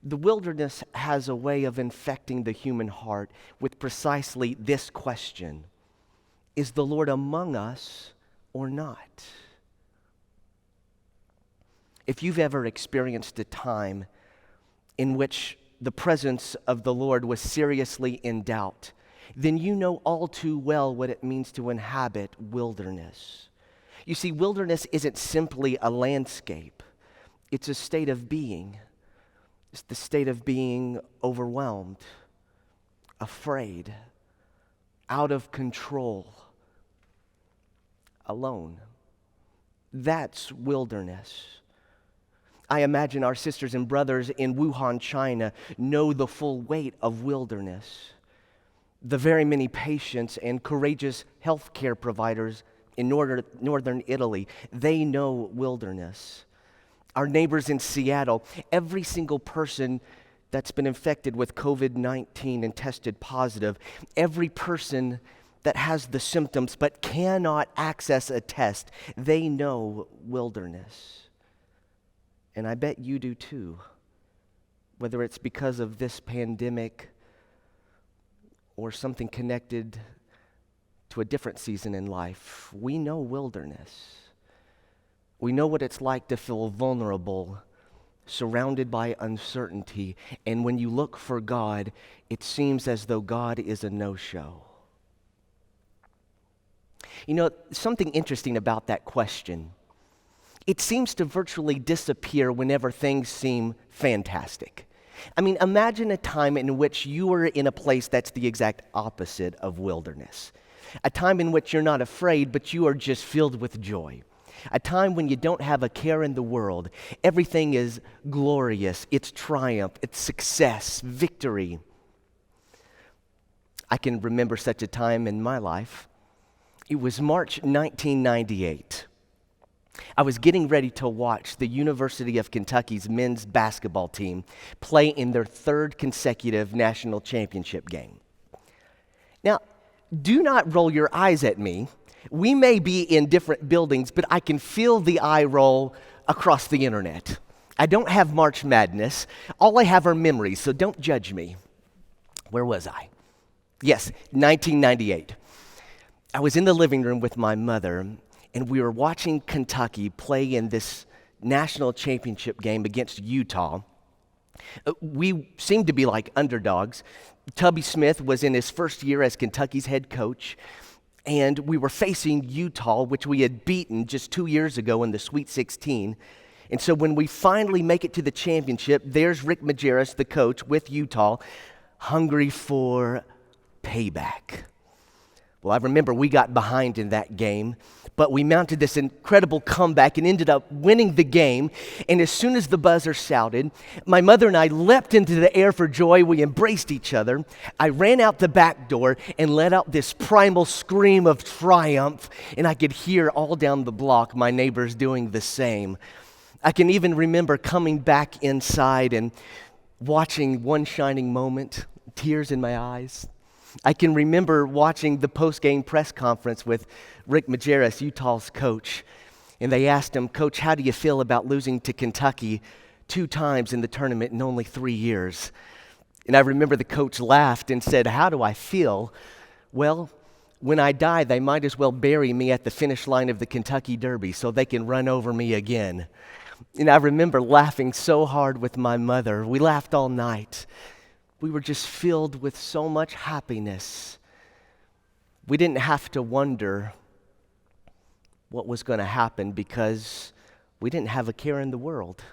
The wilderness has a way of infecting the human heart with precisely this question: is the Lord among us or not? If you've ever experienced a time in which the presence of the Lord was seriously in doubt, then you know all too well what it means to inhabit wilderness. You see, wilderness isn't simply a landscape. It's a state of being. It's the state of being overwhelmed, afraid, out of control, alone. That's wilderness. I imagine our sisters and brothers in Wuhan, China, know the full weight of wilderness. The very many patients and courageous healthcare providers in northern Italy, they know wilderness. Our neighbors in Seattle, every single person that's been infected with COVID-19 and tested positive, every person that has the symptoms but cannot access a test, they know wilderness. And I bet you do too, whether it's because of this pandemic or something connected to a different season in life. We know wilderness. We know what it's like to feel vulnerable, surrounded by uncertainty, and when you look for God, it seems as though God is a no-show. You know, something interesting about that question: it seems to virtually disappear whenever things seem fantastic. I mean, imagine a time in which you are in a place that's the exact opposite of wilderness. A time in which you're not afraid, but you are just filled with joy. A time when you don't have a care in the world. Everything is glorious. It's triumph. It's success, victory. I can remember such a time in my life. It was March 1998. I was getting ready to watch the University of Kentucky's men's basketball team play in their third consecutive national championship game. Now, do not roll your eyes at me. We may be in different buildings, but I can feel the eye roll across the internet. I don't have March Madness. All I have are memories, so don't judge me. Where was I? Yes, 1998. I was in the living room with my mother, and we were watching Kentucky play in this national championship game against Utah. We seemed to be like underdogs. Tubby Smith was in his first year as Kentucky's head coach, and we were facing Utah, which we had beaten just 2 years ago in the Sweet 16. And so when we finally make it to the championship, there's Rick Majerus, the coach, with Utah, hungry for payback. Well, I remember we got behind in that game, but we mounted this incredible comeback and ended up winning the game. And as soon as the buzzer sounded, my mother and I leapt into the air for joy. We embraced each other. I ran out the back door and let out this primal scream of triumph, and I could hear all down the block my neighbors doing the same. I can even remember coming back inside and watching one shining moment, tears in my eyes. I can remember watching the post-game press conference with Rick Majerus, Utah's coach, and they asked him, "Coach, how do you feel about losing to Kentucky 2 times in the tournament in only 3 years?" And I remember the coach laughed and said, "How do I feel? Well, when I die, they might as well bury me at the finish line of the Kentucky Derby so they can run over me again." And I remember laughing so hard with my mother. We laughed all night. We were just filled with so much happiness. We didn't have to wonder what was going to happen because we didn't have a care in the world.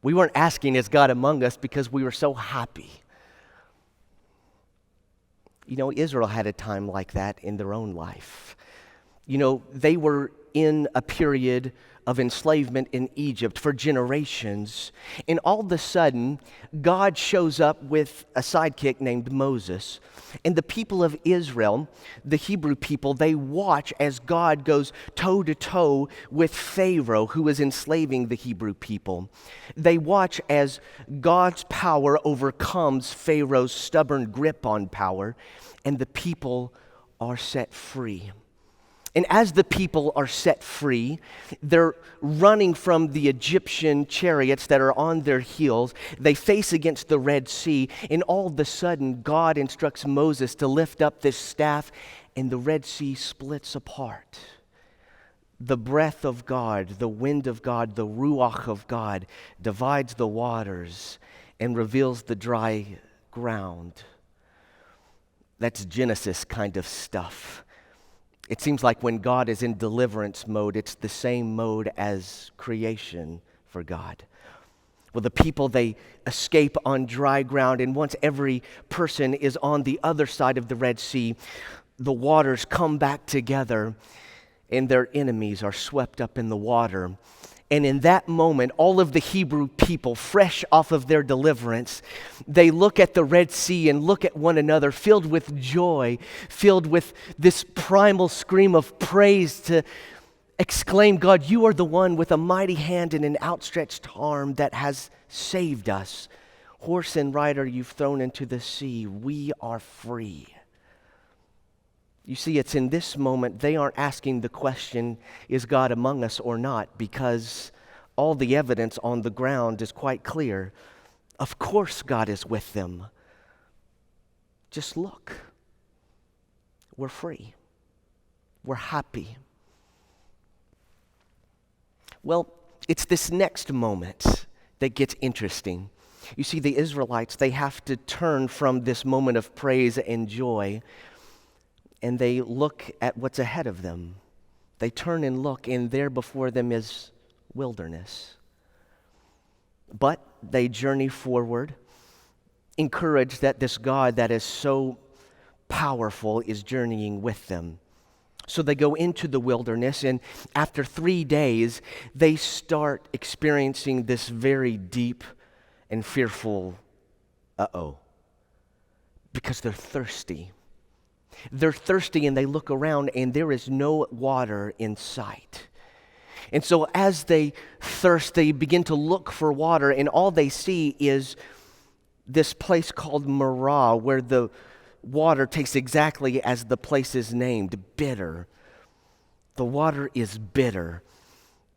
We weren't asking, "Is God among us?" because we were so happy. You know, Israel had a time like that in their own life. You know, they were in a period of enslavement in Egypt for generations. And all of a sudden, God shows up with a sidekick named Moses. And the people of Israel, the Hebrew people, they watch as God goes toe-to-toe with Pharaoh, who is enslaving the Hebrew people. They watch as God's power overcomes Pharaoh's stubborn grip on power, and the people are set free. And as the people are set free, they're running from the Egyptian chariots that are on their heels. They face against the Red Sea, and all of a sudden, God instructs Moses to lift up this staff, and the Red Sea splits apart. The breath of God, the wind of God, the ruach of God divides the waters and reveals the dry ground. That's Genesis kind of stuff. It seems like when God is in deliverance mode, it's the same mode as creation for God. Well, the people, they escape on dry ground, and once every person is on the other side of the Red Sea, the waters come back together, and their enemies are swept up in the water. And in that moment, all of the Hebrew people, fresh off of their deliverance, they look at the Red Sea and look at one another, filled with joy, filled with this primal scream of praise to exclaim, God, you are the one with a mighty hand and an outstretched arm that has saved us. Horse and rider you've thrown into the sea. We are free. You see, it's in this moment they aren't asking the question, is God among us or not? Because all the evidence on the ground is quite clear. Of course God is with them. Just look. We're free. We're happy. Well, it's this next moment that gets interesting. You see, the Israelites, they have to turn from this moment of praise and joy, and they look at what's ahead of them. They turn and look, and there before them is wilderness. But they journey forward, encouraged that this God that is so powerful is journeying with them. So they go into the wilderness, and after 3 days, they start experiencing this very deep and fearful because they're thirsty. They're thirsty, and they look around, and there is no water in sight. And so as they thirst, they begin to look for water, and all they see is this place called Marah, where the water tastes exactly as the place is named, bitter. The water is bitter.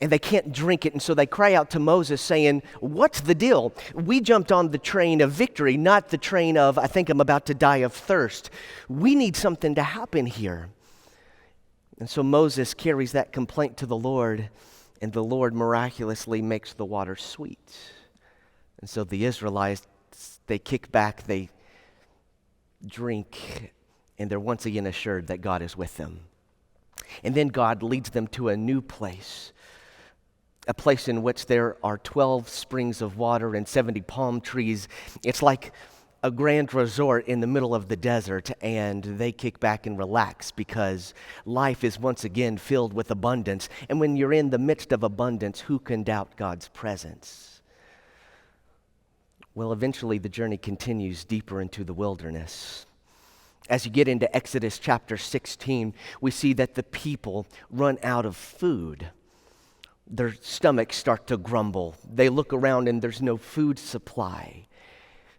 And they can't drink it, and so they cry out to Moses saying, what's the deal? We jumped on the train of victory, not the train of, I think I'm about to die of thirst. We need something to happen here. And so Moses carries that complaint to the Lord, and the Lord miraculously makes the water sweet. And so the Israelites, they kick back, they drink, and they're once again assured that God is with them. And then God leads them to a new place, a place in which there are 12 springs of water and 70 palm trees. It's like a grand resort in the middle of the desert, and they kick back and relax because life is once again filled with abundance. And when you're in the midst of abundance, who can doubt God's presence? Well, eventually the journey continues deeper into the wilderness. As you get into Exodus chapter 16, we see that the people run out of food. Their stomachs start to grumble. They look around and there's no food supply.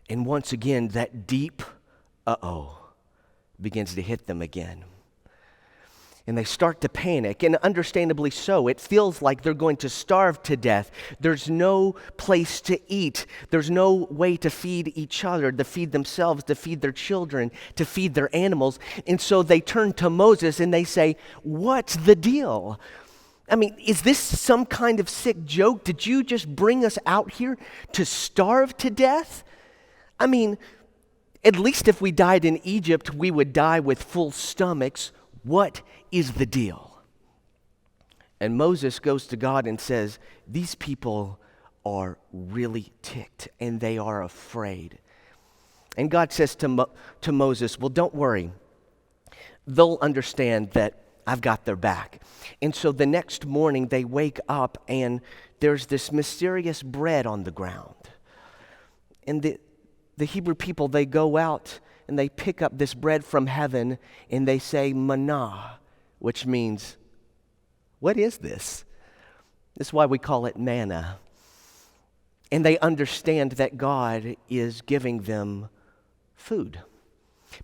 And once again, that deep begins to hit them again. And they start to panic, and understandably so. It feels like they're going to starve to death. There's no place to eat. There's no way to feed each other, to feed themselves, to feed their children, to feed their animals. And so they turn to Moses and they say, what's the deal? I mean, is this some kind of sick joke? Did you just bring us out here to starve to death? I mean, at least if we died in Egypt, we would die with full stomachs. What is the deal? And Moses goes to God and says, these people are really ticked and they are afraid. And God says to Moses, well, don't worry. They'll understand that I've got their back. And so the next morning they wake up and there's this mysterious bread on the ground. And the Hebrew people, they go out and they pick up this bread from heaven and they say manna, which means, what is this? This is why we call it manna. And they understand that God is giving them food.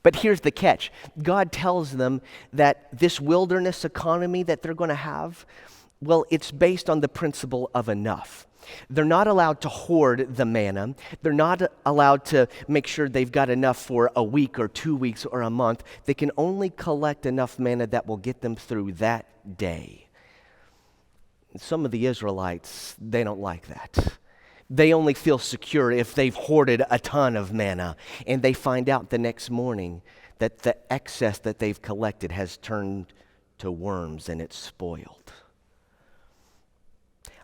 But here's the catch. God tells them that this wilderness economy that they're going to have, well, it's based on the principle of enough. They're not allowed to hoard the manna. They're not allowed to make sure they've got enough for a week or 2 weeks or a month. They can only collect enough manna that will get them through that day. And some of the Israelites, they don't like that. They only feel secure if they've hoarded a ton of manna, and they find out the next morning that the excess that they've collected has turned to worms and it's spoiled.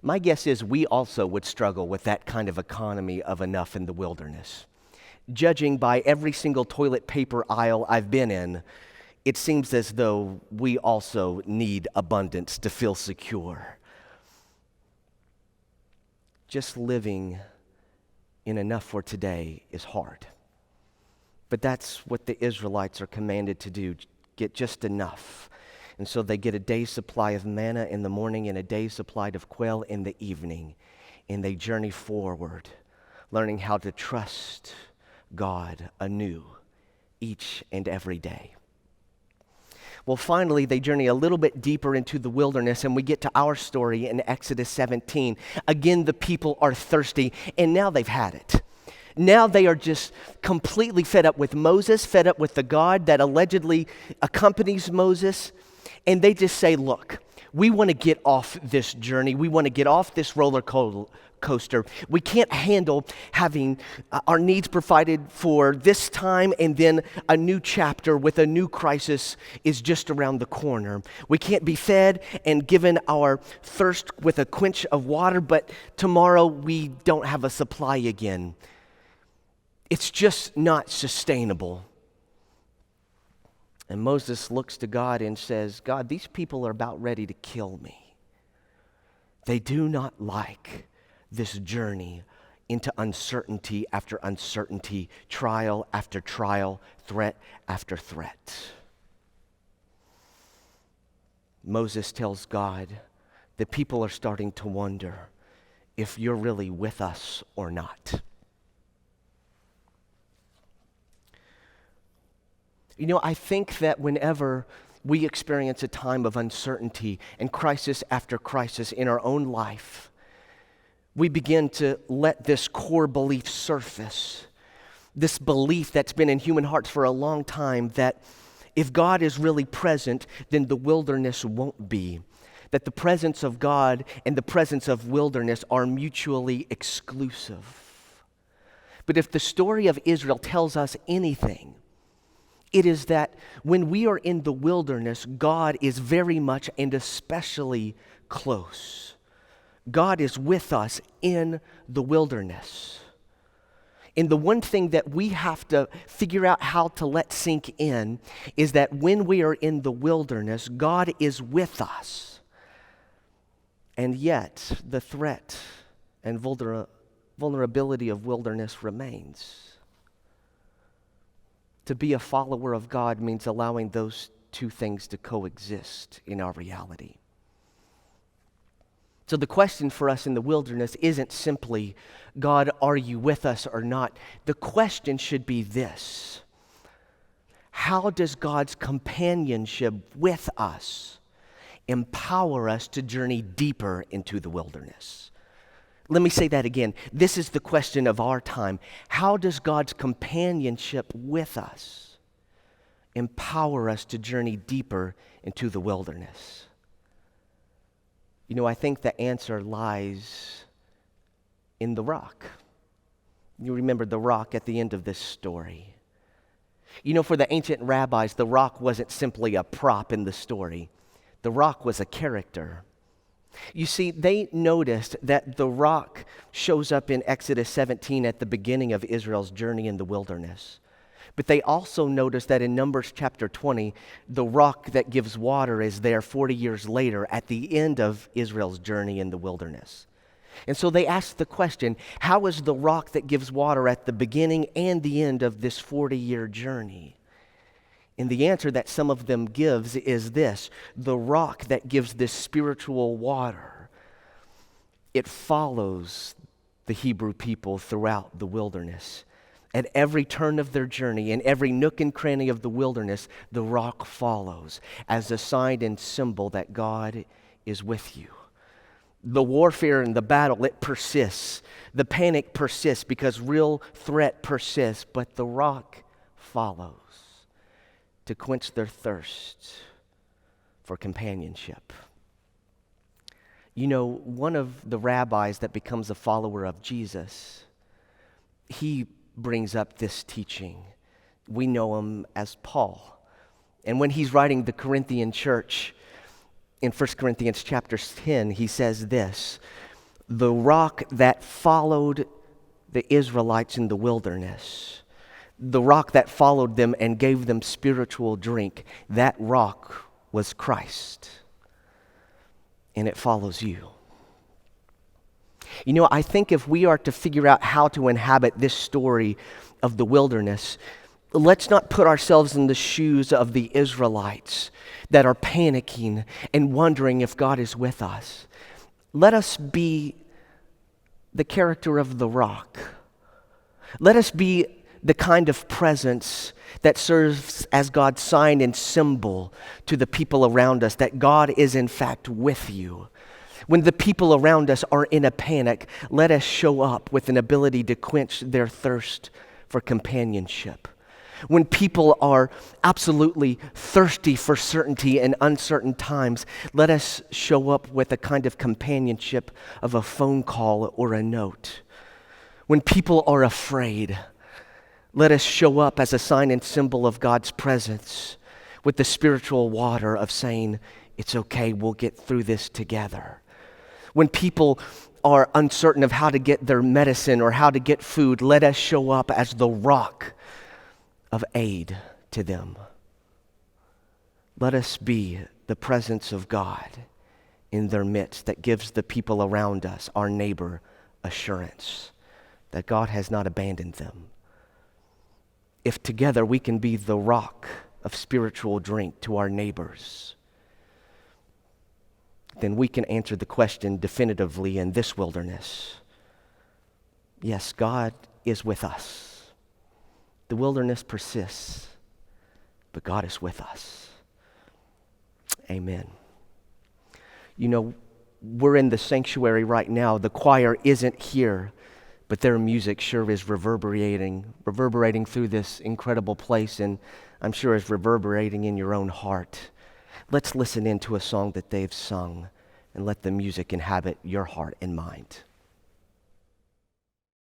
My guess is we also would struggle with that kind of economy of enough in the wilderness. Judging by every single toilet paper aisle I've been in, it seems as though we also need abundance to feel secure. Just living in enough for today is hard. But that's what the Israelites are commanded to do, get just enough. And so they get a day's supply of manna in the morning and a day's supply of quail in the evening. And they journey forward, learning how to trust God anew each and every day. Well, finally, they journey a little bit deeper into the wilderness, and we get to our story in Exodus 17. Again, the people are thirsty, and now they've had it. Now they are just completely fed up with Moses, fed up with the God that allegedly accompanies Moses, and they just say, look, we want to get off this journey. We want to get off this roller coaster. We can't handle having our needs provided for this time and then a new chapter with a new crisis is just around the corner. We can't be fed and given our thirst with a quench of water, but tomorrow we don't have a supply again. It's just not sustainable. And Moses looks to God and says, God, these people are about ready to kill me. They do not like this journey into uncertainty after uncertainty, trial after trial, threat after threat. Moses tells God, the people are starting to wonder if you're really with us or not. You know, I think that whenever we experience a time of uncertainty and crisis after crisis in our own life, we begin to let this core belief surface, this belief that's been in human hearts for a long time that if God is really present, then the wilderness won't be. That the presence of God and the presence of wilderness are mutually exclusive. But if the story of Israel tells us anything, it is that when we are in the wilderness, God is very much and especially close. God is with us in the wilderness. And the one thing that we have to figure out how to let sink in is that when we are in the wilderness, God is with us. And yet, the threat and vulnerability of wilderness remains. To be a follower of God means allowing those two things to coexist in our reality. So the question for us in the wilderness isn't simply, God, are you with us or not? The question should be this: how does God's companionship with us empower us to journey deeper into the wilderness? Let me say that again. This is the question of our time. How does God's companionship with us empower us to journey deeper into the wilderness? You know, I think the answer lies in the rock. You remember the rock at the end of this story. You know, for the ancient rabbis, the rock wasn't simply a prop in the story. The rock was a character. You see, they noticed that the rock shows up in Exodus 17 at the beginning of Israel's journey in the wilderness. But they also noticed that in Numbers chapter 20, the rock that gives water is there 40 years later at the end of Israel's journey in the wilderness. And so they asked the question, how is the rock that gives water at the beginning and the end of this 40-year journey? And the answer that some of them gives is this: the rock that gives this spiritual water, it follows the Hebrew people throughout the wilderness. At every turn of their journey, in every nook and cranny of the wilderness, the rock follows as a sign and symbol that God is with you. The warfare and the battle, it persists. The panic persists because real threat persists, but the rock follows to quench their thirst for companionship. You know, one of the rabbis that becomes a follower of Jesus, he brings up this teaching. We know him as Paul. And when he's writing the Corinthian church in 1 Corinthians chapter 10, he says this: the rock that followed the Israelites in the wilderness, the rock that followed them and gave them spiritual drink, that rock was Christ. And it follows you. You know, I think if we are to figure out how to inhabit this story of the wilderness, let's not put ourselves in the shoes of the Israelites that are panicking and wondering if God is with us. Let us be the character of the rock. Let us be the kind of presence that serves as God's sign and symbol to the people around us that God is in fact with you. When the people around us are in a panic, let us show up with an ability to quench their thirst for companionship. When people are absolutely thirsty for certainty in uncertain times, let us show up with a kind of companionship of a phone call or a note. When people are afraid, let us show up as a sign and symbol of God's presence with the spiritual water of saying, it's okay, we'll get through this together. When people are uncertain of how to get their medicine or how to get food, let us show up as the rock of aid to them. Let us be the presence of God in their midst that gives the people around us, our neighbor, assurance that God has not abandoned them. If together we can be the rock of spiritual drink to our neighbors, then we can answer the question definitively in this wilderness. Yes, God is with us. The wilderness persists, but God is with us. Amen. You know, we're in the sanctuary right now. The choir isn't here, but their music sure is reverberating through this incredible place, and I'm sure is reverberating in your own heart. Let's listen into a song that they've sung and let the music inhabit your heart and mind.